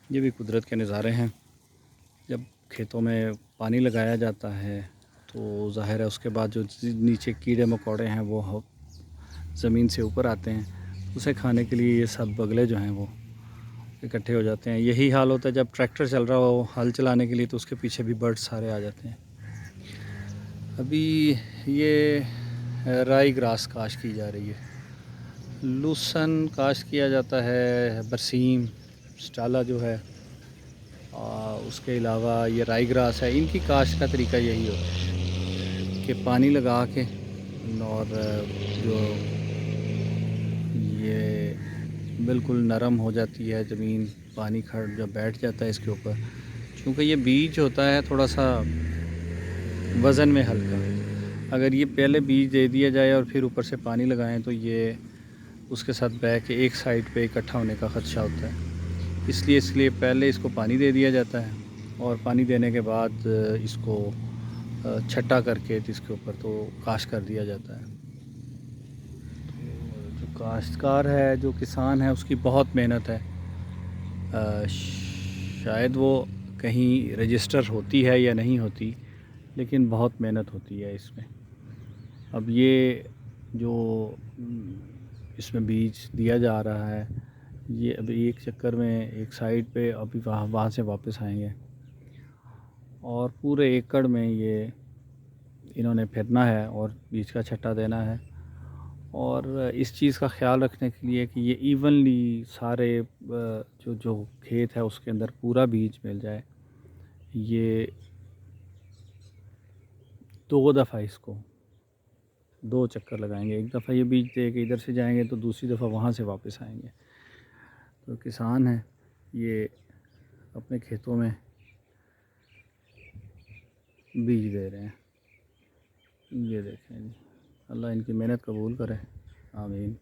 ये भी कुदरत के नज़ारे हैं। जब खेतों में पानी लगाया जाता है तो ज़ाहिर है उसके बाद जो नीचे कीड़े मकोड़े हैं वो ज़मीन से ऊपर आते हैं, उसे खाने के लिए ये सब बगले जो हैं वो इकट्ठे हो जाते हैं। यही हाल होता है जब ट्रैक्टर चल रहा हो हल चलाने के लिए, तो उसके पीछे भी बर्ड्स सारे आ जाते हैं। अभी ये राई ग्रास काश्त की जा रही है, लूसन काश्त किया जाता है, बरसीम, स्टाला जो है, उसके अलावा ये राई ग्रास है। इनकी काश्त का तरीका यही होता है कि पानी लगा के और जो ये बिल्कुल नरम हो जाती है ज़मीन, पानी खड़ जब बैठ जाता है इसके ऊपर, क्योंकि ये बीज होता है थोड़ा सा वज़न में हल्का। अगर ये पहले बीज दे दिया जाए और फिर ऊपर से पानी लगाएं तो ये उसके साथ बह के एक साइड पे इकट्ठा होने का ख़दशा होता है। इसलिए पहले इसको पानी दे दिया जाता है और पानी देने के बाद इसको छट्टा करके इसके ऊपर तो काश्त कर दिया जाता है। तो जो काश्तकार है, जो किसान है, उसकी बहुत मेहनत है। शायद वो कहीं रजिस्टर होती है या नहीं होती, लेकिन बहुत मेहनत होती है इसमें। अब ये जो इसमें बीज दिया जा रहा है, ये अभी एक चक्कर में एक साइड पे अभी वहाँ से वापस आएंगे और पूरे एकड़ में ये इन्होंने फिरना है और बीज का छट्टा देना है। और इस चीज़ का ख्याल रखने के लिए कि ये इवनली सारे जो जो खेत है उसके अंदर पूरा बीज मिल जाए, ये 2 दफ़ा इसको 2 चक्कर लगाएंगे। एक दफ़ा ये बीज दे के इधर से जाएंगे तो दूसरी दफ़ा वहाँ से वापस आएंगे। तो किसान हैं ये अपने खेतों में बीज दे रहे हैं। ये देखें जी, अल्लाह इनकी मेहनत कबूल करे, आमीन।